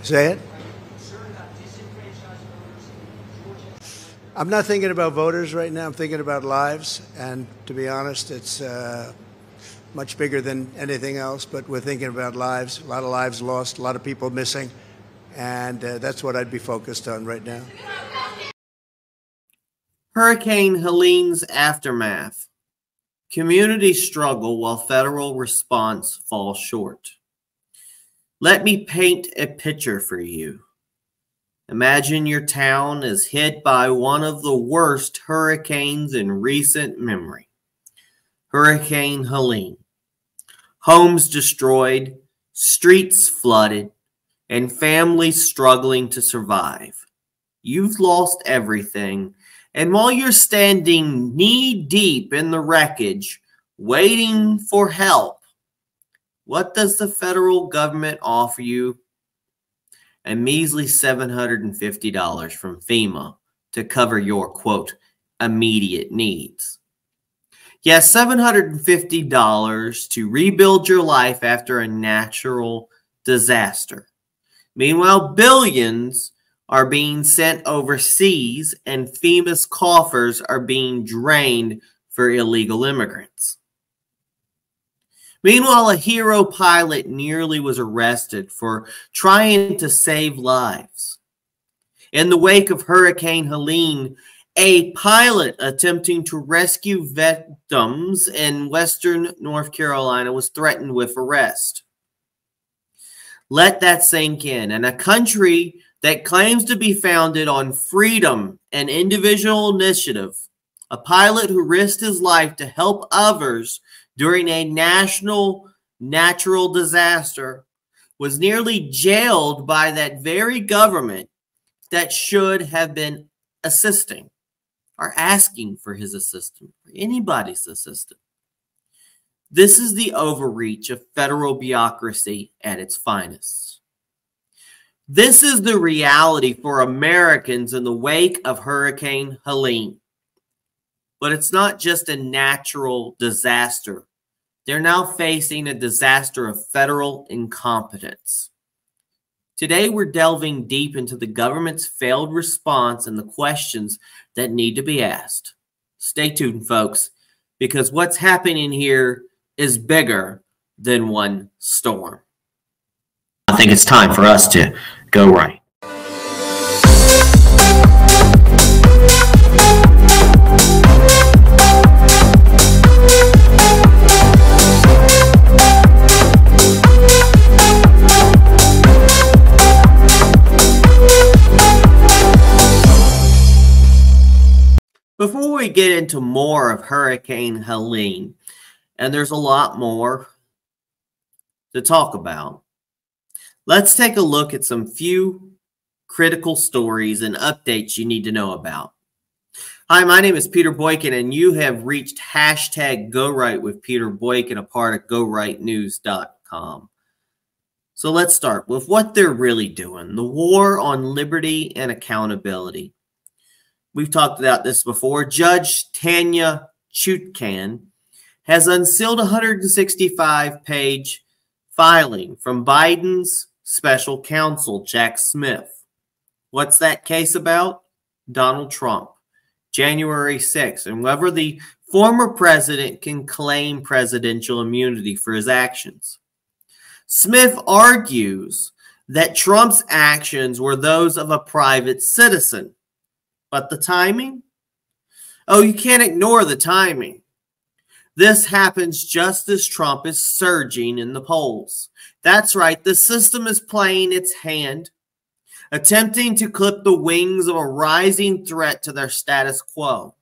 Say it. I'm not thinking about voters right now. I'm thinking about lives. And to be honest, it's much bigger than anything else. But we're thinking about lives, a lot of lives lost, a lot of people missing. And that's what I'd be focused on right now. Hurricane Helene's aftermath. Community struggle while federal response falls short. Let me paint a picture for you. Imagine your town is hit by one of the worst hurricanes in recent memory. Hurricane Helene. Homes destroyed, streets flooded, and families struggling to survive. You've lost everything, and while you're standing knee-deep in the wreckage, waiting for help, what does the federal government offer you? A measly $750 from FEMA to cover your, quote, immediate needs. Yes, $750 to rebuild your life after a natural disaster. Meanwhile, billions are being sent overseas and FEMA's coffers are being drained for illegal immigrants. Meanwhile, a hero pilot nearly was arrested for trying to save lives. In the wake of Hurricane Helene, a pilot attempting to rescue victims in western North Carolina was threatened with arrest. Let that sink in. In a country that claims to be founded on freedom and individual initiative, a pilot who risked his life to help others during a national natural disaster was nearly jailed by that very government that should have been assisting or asking for his assistance, or anybody's assistance. This is the overreach of federal bureaucracy at its finest. This is the reality for Americans in the wake of Hurricane Helene. But it's not just a natural disaster. They're now facing a disaster of federal incompetence. Today, we're delving deep into the government's failed response and the questions that need to be asked. Stay tuned, folks, because what's happening here is bigger than one storm. I think it's time for us to go right. Before we get into more of Hurricane Helene, and there's a lot more to talk about, let's take a look at some few critical stories and updates you need to know about. Hi, my name is Peter Boykin, and you have reached hashtag #GoRight with Peter Boykin, a part of GoRightNews.com. So let's start with what they're really doing, the war on liberty and accountability. We've talked about this before. Judge Tanya Chutkan has unsealed a 165-page filing from Biden's special counsel, Jack Smith. What's that case about? Donald Trump, January 6th, and whether the former president can claim presidential immunity for his actions. Smith argues that Trump's actions were those of a private citizen. But the timing? Oh, you can't ignore the timing. This happens just as Trump is surging in the polls. That's right, the system is playing its hand, attempting to clip the wings of a rising threat to their status quo.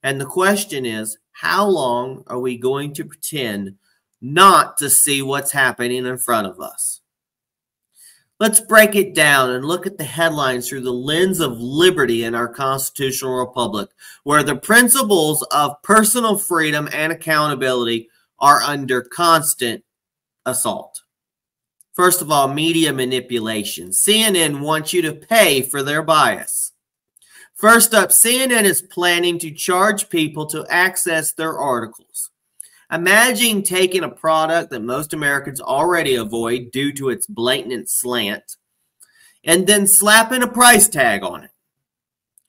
And the question is, how long are we going to pretend not to see what's happening in front of us? Let's break it down and look at the headlines through the lens of liberty in our constitutional republic, where the principles of personal freedom and accountability are under constant assault. First of all, media manipulation. CNN wants you to pay for their bias. First up, CNN is planning to charge people to access their articles. Imagine taking a product that most Americans already avoid due to its blatant slant, and then slapping a price tag on it.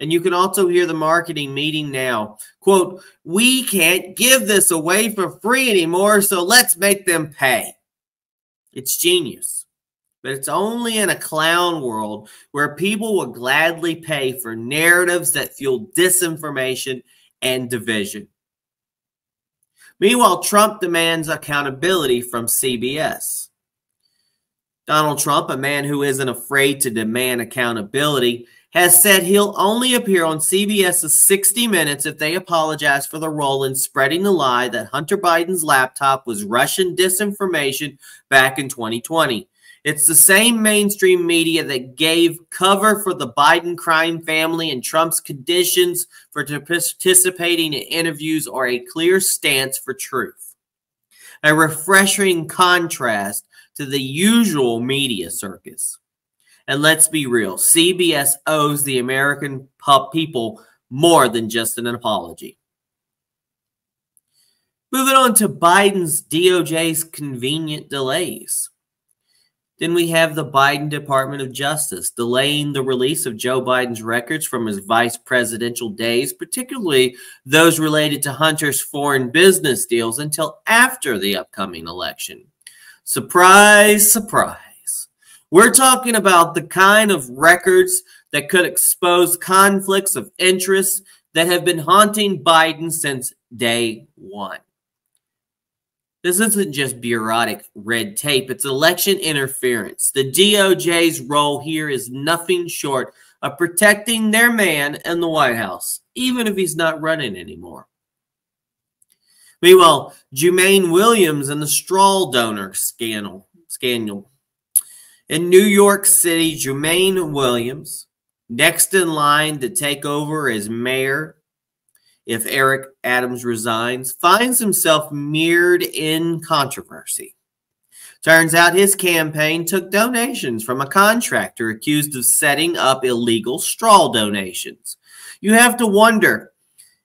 And you can also hear the marketing meeting now. Quote, "We can't give this away for free anymore, so let's make them pay." It's genius. But it's only in a clown world where people will gladly pay for narratives that fuel disinformation and division. Meanwhile, Trump demands accountability from CBS. Donald Trump, a man who isn't afraid to demand accountability, has said he'll only appear on CBS's 60 Minutes if they apologize for the role in spreading the lie that Hunter Biden's laptop was Russian disinformation back in 2020. It's the same mainstream media that gave cover for the Biden crime family and Trump's conditions for participating in interviews or a clear stance for truth. A refreshing contrast to the usual media circus. And let's be real, CBS owes the American people more than just an apology. Moving on to Biden's DOJ's convenient delays. Then we have the Biden Department of Justice delaying the release of Joe Biden's records from his vice presidential days, particularly those related to Hunter's foreign business deals, until after the upcoming election. Surprise, surprise. We're talking about the kind of records that could expose conflicts of interest that have been haunting Biden since day one. This isn't just bureaucratic red tape, it's election interference. The DOJ's role here is nothing short of protecting their man in the White House, even if he's not running anymore. Meanwhile, Jumaine Williams and the straw donor scandal. In New York City, Jumaine Williams, next in line to take over as mayor if Eric Adams resigns, finds himself mired in controversy. Turns out his campaign took donations from a contractor accused of setting up illegal straw donations. You have to wonder,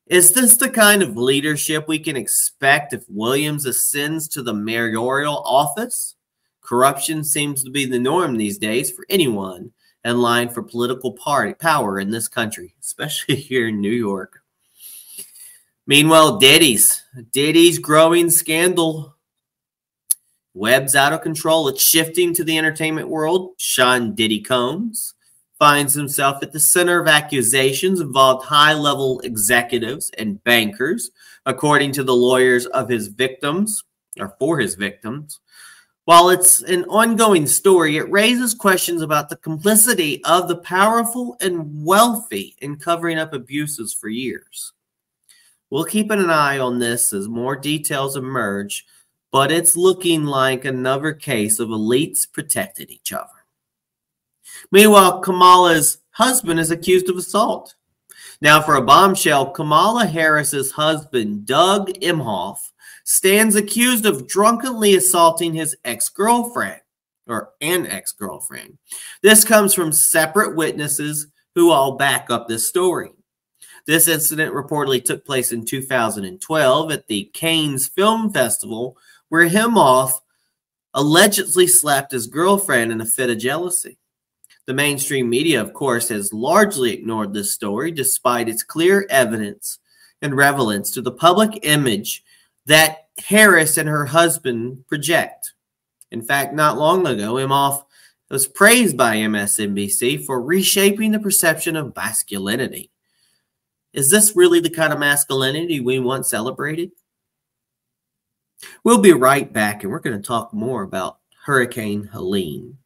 is this the kind of leadership we can expect if Williams ascends to the mayoral office? Corruption seems to be the norm these days for anyone in line for political power in this country, especially here in New York. Meanwhile, Diddy's growing scandal. Web's out of control. It's shifting to the entertainment world. Sean Diddy Combs finds himself at the center of accusations involved high-level executives and bankers, according to the lawyers of his victims, or for his victims. While it's an ongoing story, it raises questions about the complicity of the powerful and wealthy in covering up abuses for years. We'll keep an eye on this as more details emerge, but it's looking like another case of elites protecting each other. Meanwhile, Kamala's husband is accused of assault. Now, for a bombshell, Kamala Harris's husband, Doug Emhoff, stands accused of drunkenly assaulting his ex-girlfriend, or an ex-girlfriend. This comes from separate witnesses who all back up this story. This incident reportedly took place in 2012 at the Cannes Film Festival, where Emhoff allegedly slapped his girlfriend in a fit of jealousy. The mainstream media, of course, has largely ignored this story, despite its clear evidence and relevance to the public image that Harris and her husband project. In fact, not long ago, Emhoff was praised by MSNBC for reshaping the perception of masculinity. Is this really the kind of masculinity we once celebrated? We'll be right back, and we're going to talk more about Hurricane Helene.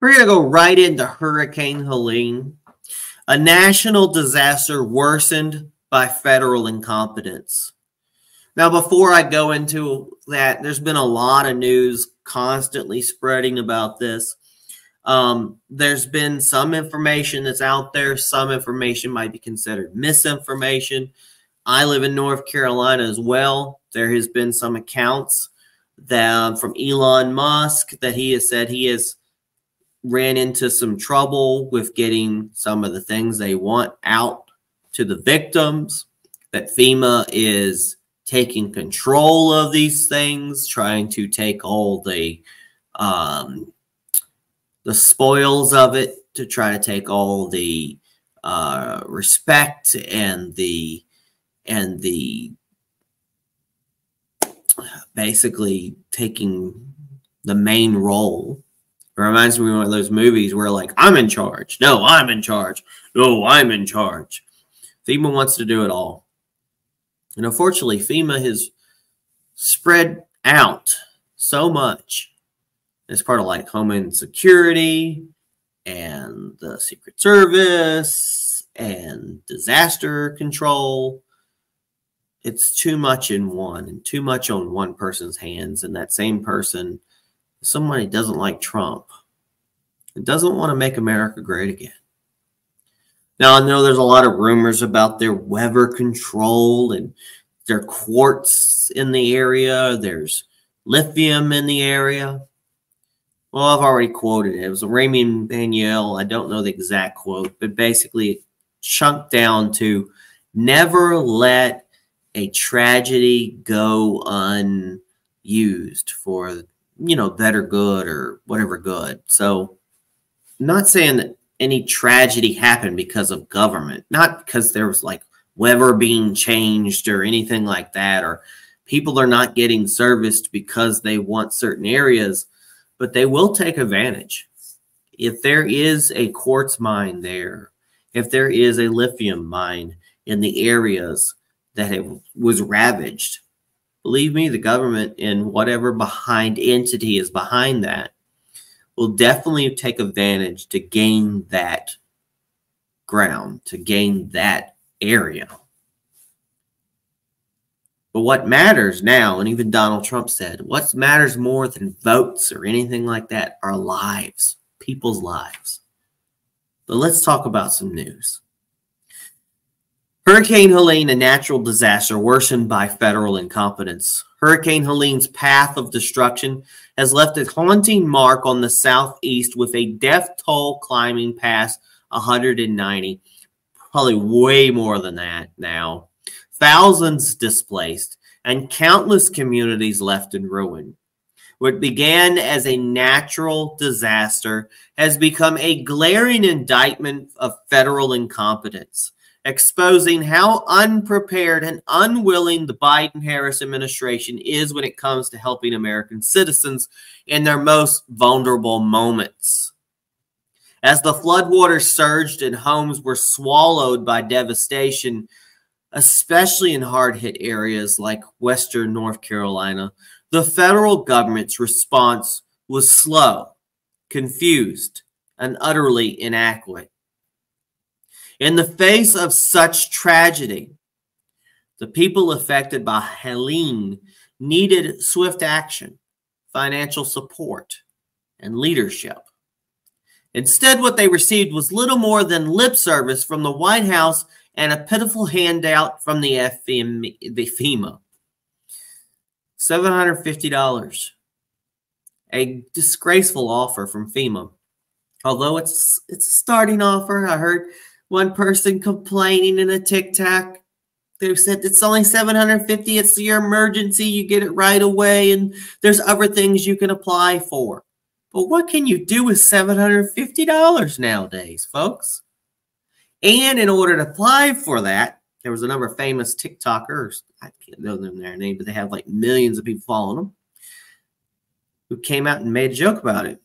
We're going to go right into Hurricane Helene, a national disaster worsened by federal incompetence. Now, before I go into that, there's been a lot of news constantly spreading about this. There's been some information that's out there. Some information might be considered misinformation. I live in North Carolina as well. There has been some accounts from Elon Musk that he has said he has ran into some trouble with getting some of the things they want out to the victims, that FEMA is taking control of these things, trying to take all the spoils of it, to try to take all the respect and the basically taking the main role. It reminds me of one of those movies where, like, I'm in charge. No, I'm in charge. No, I'm in charge. FEMA wants to do it all. And unfortunately, FEMA has spread out so much. It's part of like Homeland Security and the Secret Service and disaster control. It's too much in one, and too much on one person's hands. And that same person, somebody doesn't like Trump, and doesn't want to make America great again. Now, I know there's a lot of rumors about their weather control and their quartz in the area. There's lithium in the area. Well, I've already quoted it. It was Raymond Daniel. I don't know the exact quote, but basically it chunked down to never let a tragedy go unused for, better good or whatever good. So I'm not saying that any tragedy happened because of government, not because there was like weather being changed or anything like that, or people are not getting serviced because they want certain areas, but they will take advantage. If there is a quartz mine there, if there is a lithium mine in the areas that it was ravaged, believe me, the government and whatever entity is behind that will definitely take advantage to gain that ground, to gain that area. But what matters now, and even Donald Trump said, what matters more than votes or anything like that are lives, people's lives. But let's talk about some news. Hurricane Helene, a natural disaster worsened by federal incompetence. Hurricane Helene's path of destruction has left a haunting mark on the southeast, with a death toll climbing past 190, probably way more than that now. Thousands displaced, and countless communities left in ruin. What began as a natural disaster has become a glaring indictment of federal incompetence, exposing how unprepared and unwilling the Biden-Harris administration is when it comes to helping American citizens in their most vulnerable moments. As the floodwaters surged and homes were swallowed by devastation, especially in hard-hit areas like western North Carolina, the federal government's response was slow, confused, and utterly inadequate. In the face of such tragedy, the people affected by Helene needed swift action, financial support, and leadership. Instead, what they received was little more than lip service from the White House and a pitiful handout from the FEMA. $750. A disgraceful offer from FEMA. Although it's a starting offer. I heard one person complaining in a TikTok. They said it's only $750. It's your emergency. You get it right away. And there's other things you can apply for. But what can you do with $750 nowadays, folks? And in order to apply for that, there was a number of famous TikTokers, I can't know their name, but they have like millions of people following them, who came out and made a joke about it.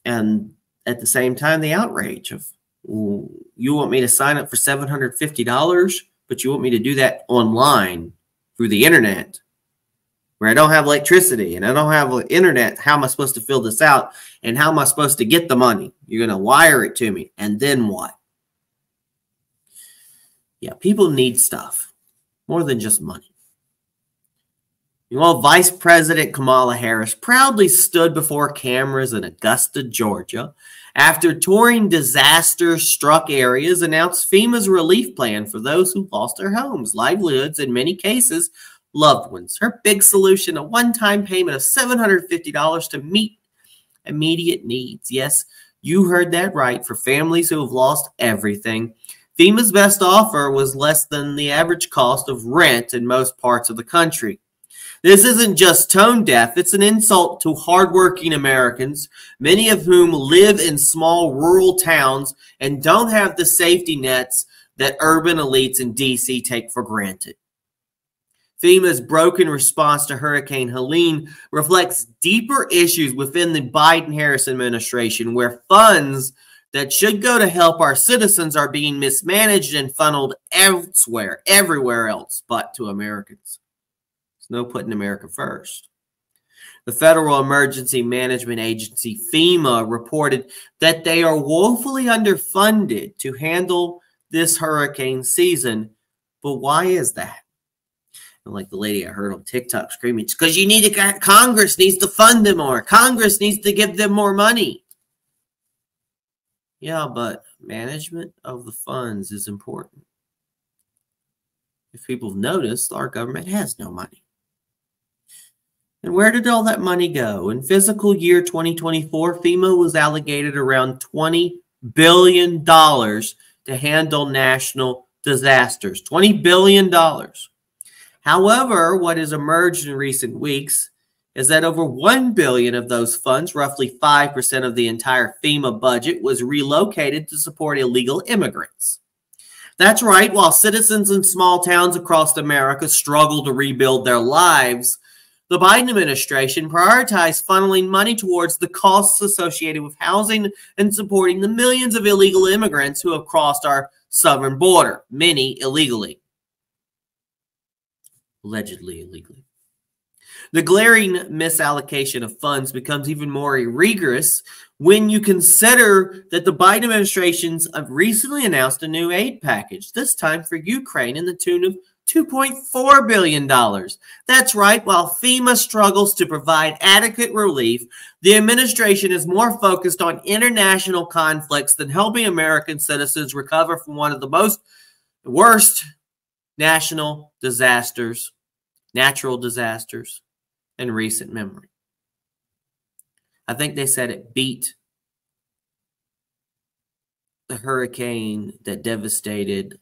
And at the same time, the outrage of, you want me to sign up for $750, but you want me to do that online through the internet, where I don't have electricity and I don't have internet. How am I supposed to fill this out? And how am I supposed to get the money? You're going to wire it to me. And then what? Yeah, people need stuff more than just money. Vice President Kamala Harris proudly stood before cameras in Augusta, Georgia, after touring disaster-struck areas, announced FEMA's relief plan for those who lost their homes, livelihoods, in many cases, loved ones. Her big solution, a one-time payment of $750 to meet immediate needs. Yes, you heard that right. For families who have lost everything, FEMA's best offer was less than the average cost of rent in most parts of the country. This isn't just tone deaf, it's an insult to hardworking Americans, many of whom live in small rural towns and don't have the safety nets that urban elites in D.C. take for granted. FEMA's broken response to Hurricane Helene reflects deeper issues within the Biden-Harris administration, where funds that should go to help our citizens are being mismanaged and funneled elsewhere, everywhere else but to Americans. There's no putting America first. The Federal Emergency Management Agency, FEMA, reported that they are woefully underfunded to handle this hurricane season. But why is that? And like the lady I heard on TikTok screaming, it's because you need to, Congress needs to fund them more. Congress needs to give them more money. Yeah, but management of the funds is important. If people have noticed, our government has no money. And where did all that money go? In fiscal year 2024, FEMA was allocated around $20 billion to handle national disasters. $20 billion. However, what has emerged in recent weeks is that over $1 billion of those funds, roughly 5% of the entire FEMA budget, was relocated to support illegal immigrants. That's right, while citizens in small towns across America struggle to rebuild their lives, the Biden administration prioritized funneling money towards the costs associated with housing and supporting the millions of illegal immigrants who have crossed our southern border, many illegally. Allegedly illegally. The glaring misallocation of funds becomes even more egregious when you consider that the Biden administration's recently announced a new aid package, this time for Ukraine, in the tune of $2.4 billion. That's right, while FEMA struggles to provide adequate relief, the administration is more focused on international conflicts than helping American citizens recover from one of the worst natural disasters in recent memory. I think they said it beat the hurricane that devastated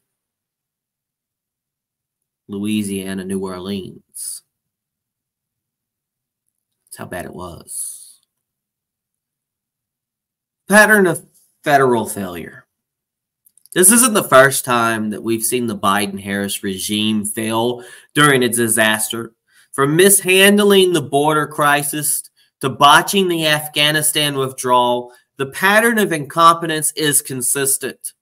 Louisiana, New Orleans. That's how bad it was. Pattern of federal failure. This isn't the first time that we've seen the Biden-Harris regime fail during a disaster. From mishandling the border crisis to botching the Afghanistan withdrawal, the pattern of incompetence is consistent.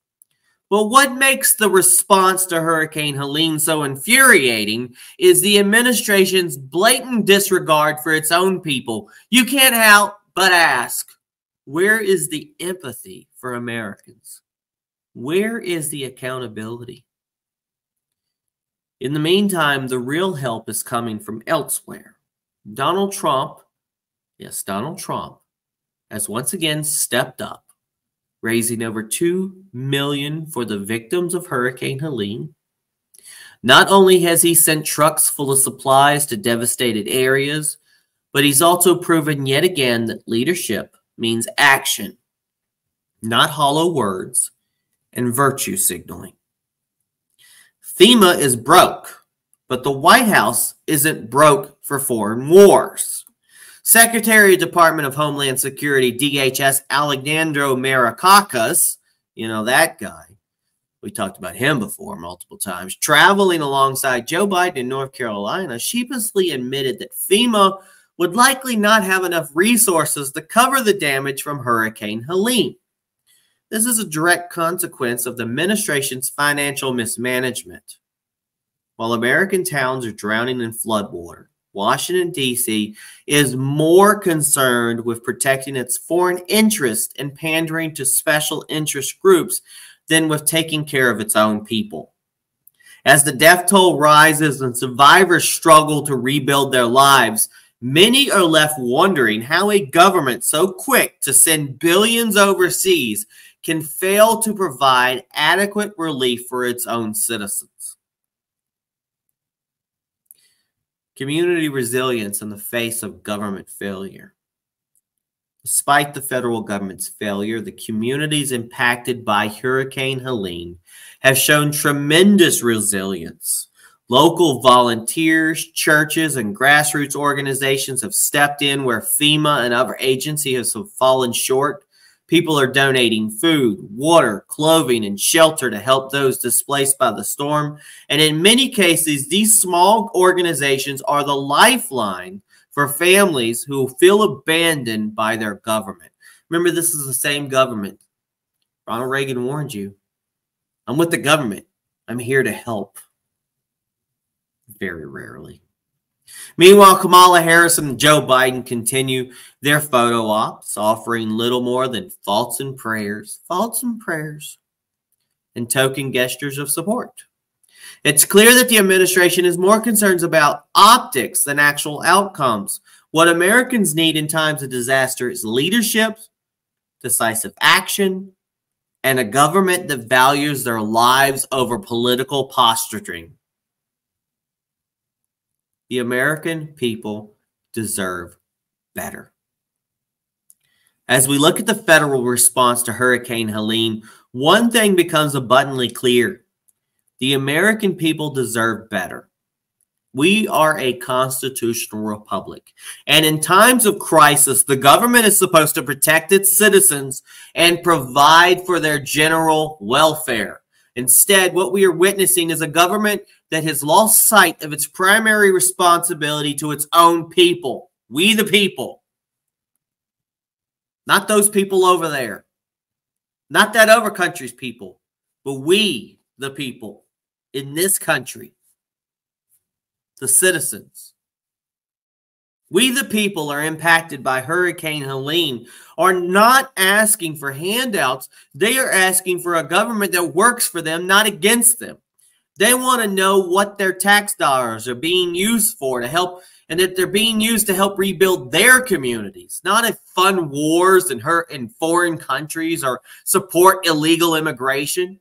But what makes the response to Hurricane Helene so infuriating is the administration's blatant disregard for its own people. You can't help but ask, where is the empathy for Americans? Where is the accountability? In the meantime, the real help is coming from elsewhere. Donald Trump, yes, Donald Trump, has once again stepped up, raising over $2 million for the victims of Hurricane Helene. Not only has he sent trucks full of supplies to devastated areas, but he's also proven yet again that leadership means action, not hollow words and virtue signaling. FEMA is broke, but the White House isn't broke for foreign wars. Secretary of Department of Homeland Security, DHS, Alejandro Mayorkas, you know that guy. We talked about him before multiple times. Traveling alongside Joe Biden in North Carolina, sheepishly admitted that FEMA would likely not have enough resources to cover the damage from Hurricane Helene. This is a direct consequence of the administration's financial mismanagement. While American towns are drowning in floodwater, Washington, D.C. is more concerned with protecting its foreign interest and pandering to special interest groups than with taking care of its own people. As the death toll rises and survivors struggle to rebuild their lives, many are left wondering how a government so quick to send billions overseas can fail to provide adequate relief for its own citizens. Community resilience in the face of government failure. Despite the federal government's failure, the communities impacted by Hurricane Helene have shown tremendous resilience. Local volunteers, churches, and grassroots organizations have stepped in where FEMA and other agencies have fallen short. People are donating food, water, clothing, and shelter to help those displaced by the storm. And in many cases, these small organizations are the lifeline for families who feel abandoned by their government. Remember, this is the same government. Ronald Reagan warned you. I'm with the government. I'm here to help. Very rarely. Meanwhile, Kamala Harris and Joe Biden continue their photo ops, offering little more than thoughts and prayers, and token gestures of support. It's clear that the administration is more concerned about optics than actual outcomes. What Americans need in times of disaster is leadership, decisive action, and a government that values their lives over political posturing. The American people deserve better. As we look at the federal response to Hurricane Helene, one thing becomes abundantly clear. The American people deserve better. We are a constitutional republic. And in times of crisis, the government is supposed to protect its citizens and provide for their general welfare. Instead, what we are witnessing is a government that has lost sight of its primary responsibility to its own people. We the people. Not those people over there. Not that other country's people. But we the people in this country. The citizens. We the people are impacted by Hurricane Helene are not asking for handouts. They are asking for a government that works for them, not against them. They want to know what their tax dollars are being used for to help, and that they're being used to help rebuild their communities, not to fund wars and hurt in foreign countries or support illegal immigration.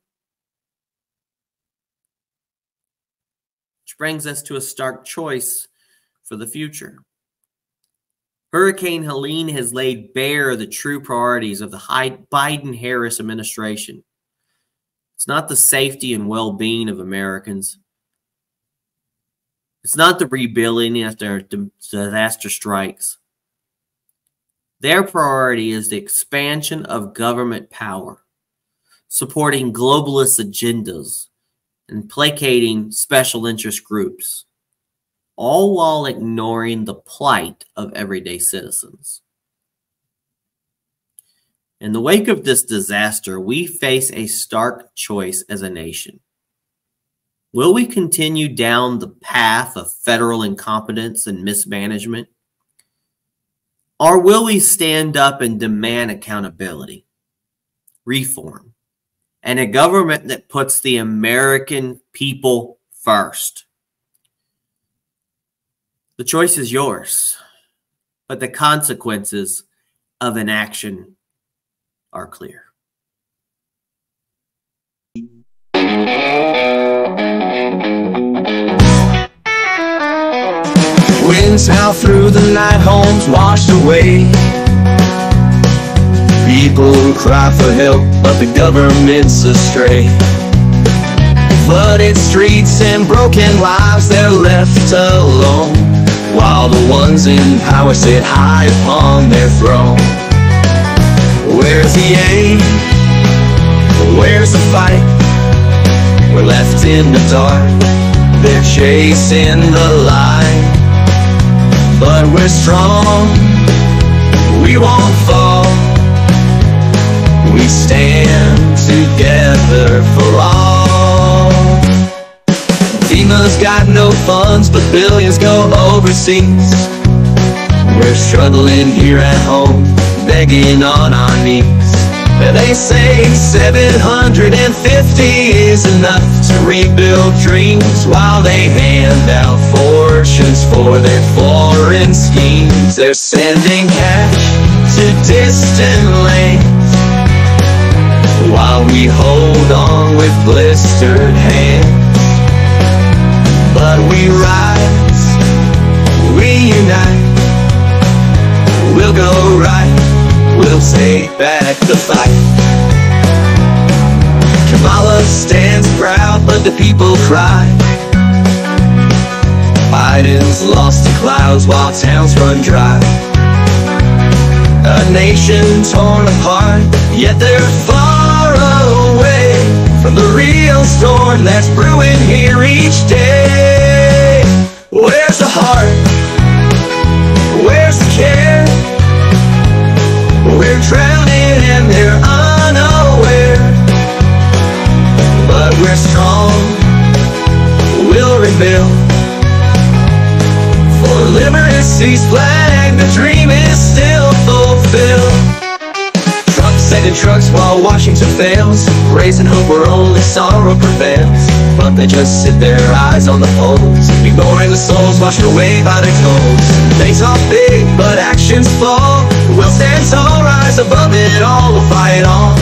Which brings us to a stark choice for the future. Hurricane Helene has laid bare the true priorities of the Biden-Harris administration. It's not the safety and well-being of Americans. It's not the rebuilding after disaster strikes. Their priority is the expansion of government power, supporting globalist agendas, and placating special interest groups, all while ignoring the plight of everyday citizens. In the wake of this disaster, we face a stark choice as a nation. Will we continue down the path of federal incompetence and mismanagement? Or will we stand up and demand accountability, reform, and a government that puts the American people first? The choice is yours, but the consequences of inaction are clear. Winds howl through the night, homes washed away. People cry for help, but the government's astray. Flooded streets and broken lives, they're left alone, while the ones in power sit high upon their throne. Where's the aim? Where's the fight? We're left in the dark, they're chasing the light. But we're strong, we won't fall. We stand together for all. FEMA's got no funds, but billions go overseas. We're struggling here at home, begging on our knees. They say 750 is enough to rebuild dreams, while they hand out fortunes for their foreign schemes. They're sending cash to distant lands, while we hold on with blistered hands. But we rise the fight. Kamala stands proud, but the people cry. Biden's lost to clouds while towns run dry. A nation torn apart, yet they're far away from the real storm that's brewing here each day. Where's the heart? Where's the care? We're drowning and they're unaware. But we're strong, we'll rebuild. For liberty's flag, the dream is still fulfilled. Trucks sending trucks while Washington fails, raising hope where only sorrow prevails. But they just sit their eyes on the polls, ignoring the souls washed away by their tolls. They talk big, but actions fall. We'll stand tall, rise above it all. We'll fight on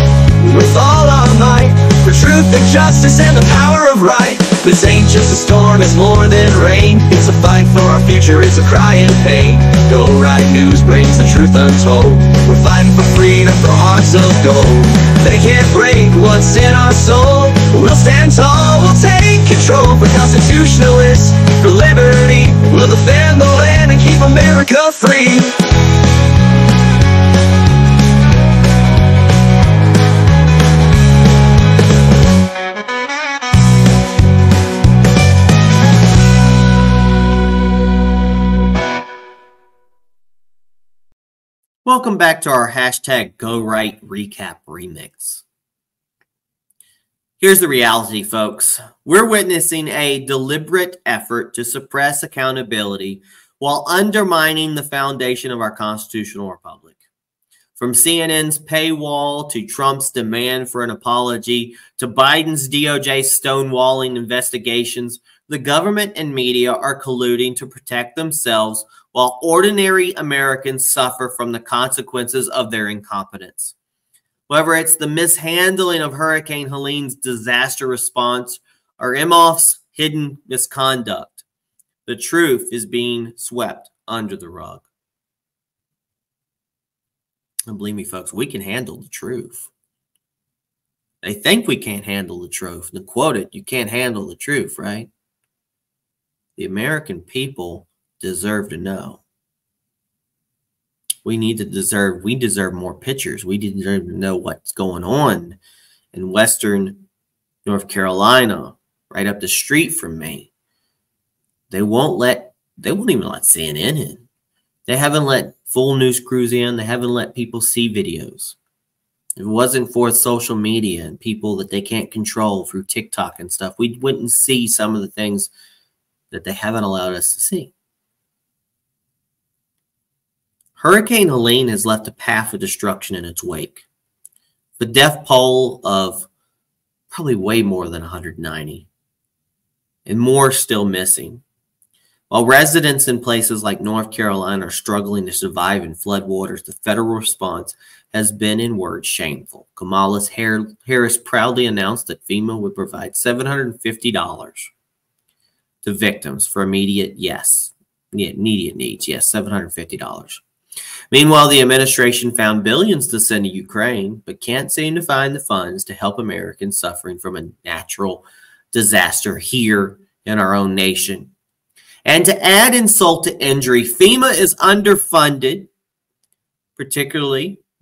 with all our might, for truth and justice and the power of right. This ain't just a storm, it's more than rain. It's a fight for our future, it's a cry in pain. Go Right News brings the truth untold. We're fighting for freedom, for hearts of gold. They can't break what's in our soul. We'll stand tall, we'll take control. For constitutionalists, for liberty, we'll defend the land and keep America free. Welcome back to our hashtag Go Right Recap Remix. Here's the reality, folks. We're witnessing a deliberate effort to suppress accountability while undermining the foundation of our constitutional republic. From CNN's paywall to Trump's demand for an apology to Biden's DOJ stonewalling investigations, the government and media are colluding to protect themselves while ordinary Americans suffer from the consequences of their incompetence. Whether it's the mishandling of Hurricane Helene's disaster response or Imhoff's hidden misconduct, the truth is being swept under the rug. And believe me, folks, we can handle the truth. They think we can't handle the truth. To quote it, you can't handle the truth, right? The American people deserve to know. We deserve more pictures. We deserve to know what's going on in Western North Carolina, right up the street from me. They won't even let CNN in. They haven't let full news crews in. They haven't let people see videos. If it wasn't for social media and people that they can't control through TikTok and stuff, we wouldn't see some of the things that they haven't allowed us to see. Hurricane Helene has left a path of destruction in its wake. The death toll of probably way more than 190, and more still missing. While residents in places like North Carolina are struggling to survive in floodwaters, the federal response has been, in words, shameful. Kamala Harris proudly announced that FEMA would provide $750 to victims for immediate needs. Yes, $750. Meanwhile, the administration found billions to send to Ukraine, but can't seem to find the funds to help Americans suffering from a natural disaster here in our own nation. And to add insult to injury, FEMA is underfunded,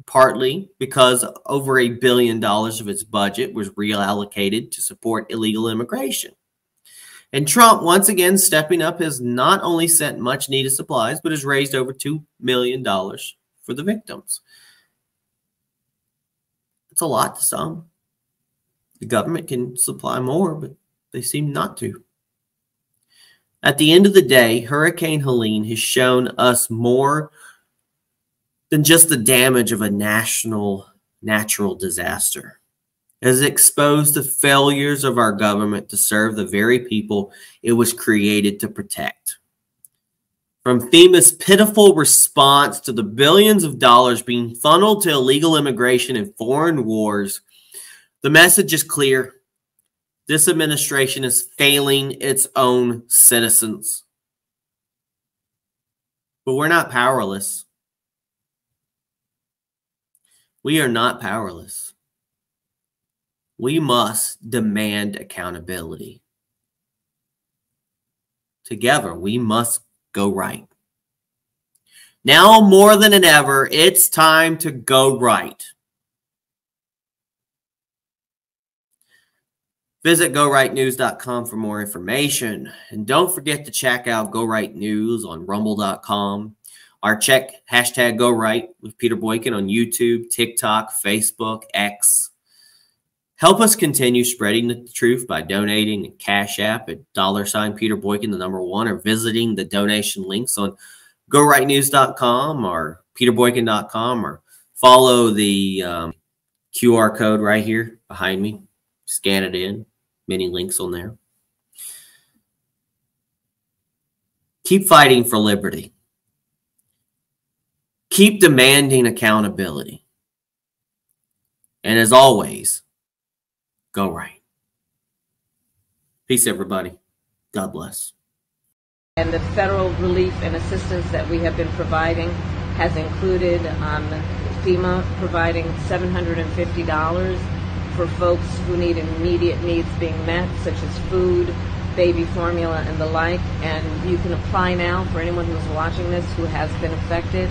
partly because over $1 billion of its budget was reallocated to support illegal immigration. And Trump, once again stepping up, has not only sent much needed supplies, but has raised over $2 million for the victims. It's a lot to some. The government can supply more, but they seem not to. At the end of the day, Hurricane Helene has shown us more than just the damage of a national natural disaster. It has exposed the failures of our government to serve the very people it was created to protect. From FEMA's pitiful response to the billions of dollars being funneled to illegal immigration and foreign wars, the message is clear. This administration is failing its own citizens. But we're not powerless. We are not powerless. We must demand accountability. Together, we must go right. Now more than ever, it's time to go right. Visit GoRightNews.com for more information. And don't forget to check out Go Right News on Rumble.com. Or check hashtag Go Right with Peter Boykin on YouTube, TikTok, Facebook, X. Help us continue spreading the truth by donating at Cash App at $ Peter Boykin, the #1, or visiting the donation links on GoRightNews.com or PeterBoykin.com, or follow the QR code right here behind me. Scan it in. Many links on there. Keep fighting for liberty. Keep demanding accountability. And as always, go right. Peace, everybody. God bless. And the federal relief and assistance that we have been providing has included FEMA providing $750 for folks who need immediate needs being met, such as food, baby formula, and the like. And you can apply now for anyone who's watching this who has been affected.